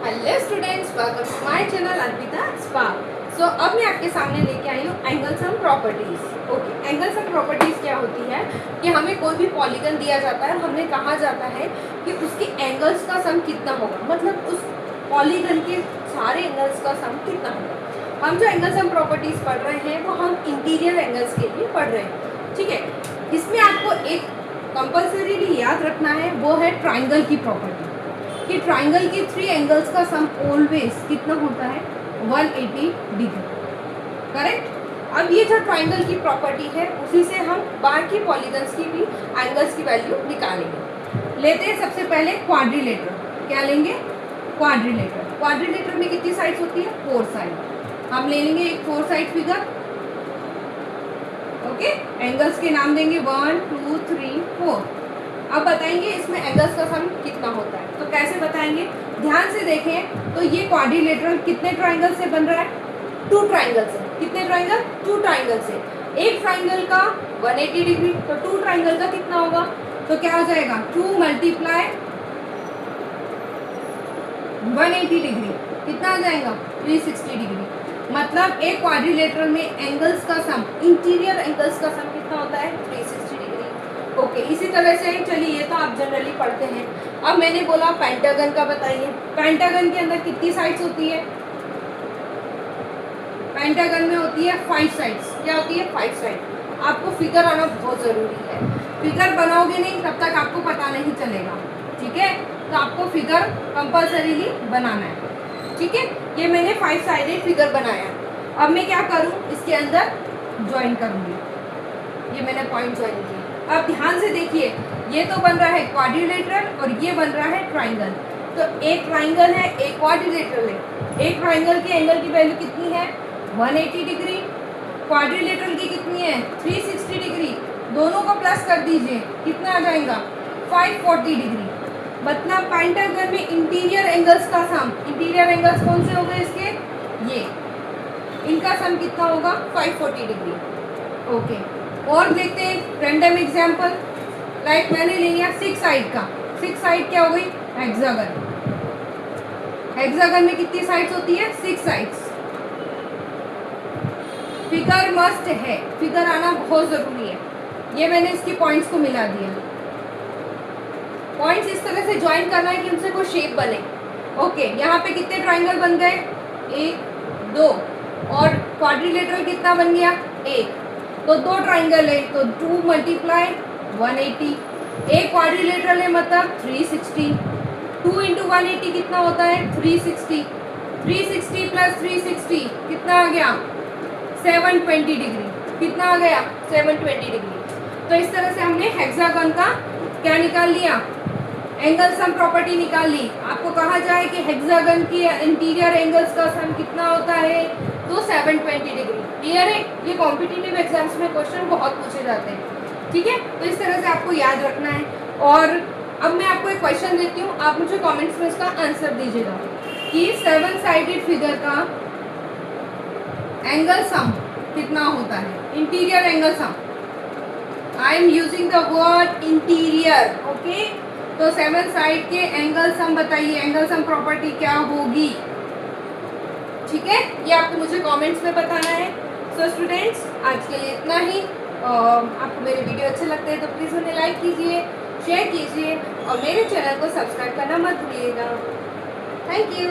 Hello students, welcome to my channel Arpita स्पा। So अब मैं आपके सामने लेके आई हूँ angle sum properties. Okay, angle sum properties क्या होती है कि हमें कोई भी पॉलीगन दिया जाता है, हमें कहा जाता है कि उसके एंगल्स का सम कितना होगा, मतलब उस पॉलीगन के सारे एंगल्स का सम कितना होगा। हम जो एंगल सम प्रॉपर्टीज पढ़ रहे हैं वो हम इंटीरियर एंगल्स के लिए पढ़ रहे हैं, ठीक है। इसमें आपको एक कंपल्सरीली याद रखना है, वो है ट्राइंगल की प्रॉपर्टी कि ट्राइंगल के थ्री एंगल्स का सम ऑलवेज कितना होता है 180 डिग्री, करेक्ट। अब ये जो ट्राइंगल की प्रॉपर्टी है उसी से हम बाकी पॉलीगन्स की भी एंगल्स की वैल्यू निकालेंगे। लेते हैं सबसे पहले क्वाड्रिलेटर। क्या लेंगे? क्वाड्रिलेटर। क्वाड्रिलेटर में कितनी साइड्स होती है? 4 साइड। हम ले लेंगे एक 4 साइड फिगर। ओके, एंगल्स के नाम देंगे 1 2 3 4। अब बताएंगे इसमें एंगल्स का सम कितना होता है। तो कैसे बताएंगे? ध्यान से देखें तो ये क्वाड्रिलेटरल कितने ट्राइंगल से बन रहा है? 2 ट्राइंगल से। कितने ट्राइंगल? 2 ट्राइंगल से। एक ट्राइंगल का 180 डिग्री, तो 2 ट्राइंगल का कितना होगा? तो क्या हो जाएगा? 2 मल्टीप्लाई 180 डिग्री कितना आ जाएगा? 360 डिग्री। मतलब एक क्वाड्रिलेटरल में एंगल्स का सम, इंटीरियर एंगल्स का सम कितना होता है? 360 डिग्री। ओके, इसी तरह से चलिए, ये तो आप जनरली पढ़ते हैं। अब मैंने बोला पेंटागन का बताइए। पेंटागन के अंदर कितनी साइड्स होती है? पेंटागन में होती है 5 साइड्स। क्या होती है? 5 साइड। आपको फिगर आना बहुत ज़रूरी है। फिगर बनाओगे नहीं तब तक आपको पता नहीं चलेगा, ठीक है। तो आपको फिगर कंपल्सरीली बनाना है, ठीक है। ये मैंने 5 साइडेड फिगर बनाया। अब मैं क्या करूँ? इसके अंदर ज्वाइन करूँगी। ये मैंने पॉइंट ज्वाइन किए। अब ध्यान से देखिए, ये तो बन रहा है क्वाड्रिलेटरल और ये बन रहा है ट्राइंगल। तो एक ट्राइंगल है, एक क्वाड्रिलेटरल है। एक ट्राइंगल की एंगल की वैल्यू कितनी है? 180 डिग्री। क्वाड्रिलेटरल की कितनी है? 360 डिग्री। दोनों को प्लस कर दीजिए, कितना आ जाएगा? 540 डिग्री। मतलब पेंटागन में इंटीरियर एंगल्स का सम, इंटीरियर एंगल्स कौन से हो गए इसके? ये, इनका सम कितना होगा? 540 डिग्री। ओके, और देखते हैं रैंडम एग्जांपल। लाइक मैंने ले लिया 6 साइड का। 6 साइड क्या हो गई? हेक्सागन। हेक्सागन में कितनी साइड्स होती है? 6 साइड्स। फिगर मस्ट है, फिगर आना बहुत जरूरी है। ये मैंने इसके पॉइंट्स को मिला दिया। पॉइंट्स इस तरह से ज्वाइन करना है कि उनसे कोई शेप बने। ओके, यहाँ पे कितने ट्राइंगल बन गए? 1 2। और क्वाड्रिलेटरल कितना बन गया? 1। तो 2 ट्राइंगल है तो 2 मल्टीप्लाई 180। एक क्वाड्रिलेटरल है मतलब 360। 2 इंटू 180 कितना होता है? 360। 360 प्लस 360 कितना आ गया? 720 डिग्री। कितना आ गया? 720 डिग्री। तो इस तरह से हमने हेक्सागन का क्या निकाल लिया? एंगल सम प्रॉपर्टी निकाल ली। आपको कहा जाए कि हेक्सागन की इंटीरियर एंगल्स का सम कितना होता है, तो 720 डिग्री। क्लियर है? ये कॉम्पिटिटिव एग्जाम्स में क्वेश्चन बहुत पूछे जाते हैं, ठीक है। तो इस तरह से आपको याद रखना है। और अब मैं आपको एक क्वेश्चन देती हूँ, आप मुझे कमेंट्स में इसका आंसर दीजिएगा कि 7 साइडेड फिगर का एंगल सम कितना होता है? Interior angle sum. I am using the word interior. Okay, तो 7 साइड के एंगल सम बताइए, एंगल सम प्रॉपर्टी क्या होगी, ठीक है। ये आपको मुझे कमेंट्स में बताना है। सो स्टूडेंट्स, आज के लिए इतना ही। आपको मेरे वीडियो अच्छे लगते हैं तो प्लीज़ उन्हें लाइक कीजिए, शेयर कीजिए और मेरे चैनल को सब्सक्राइब करना मत भूलिएगा। Thank you.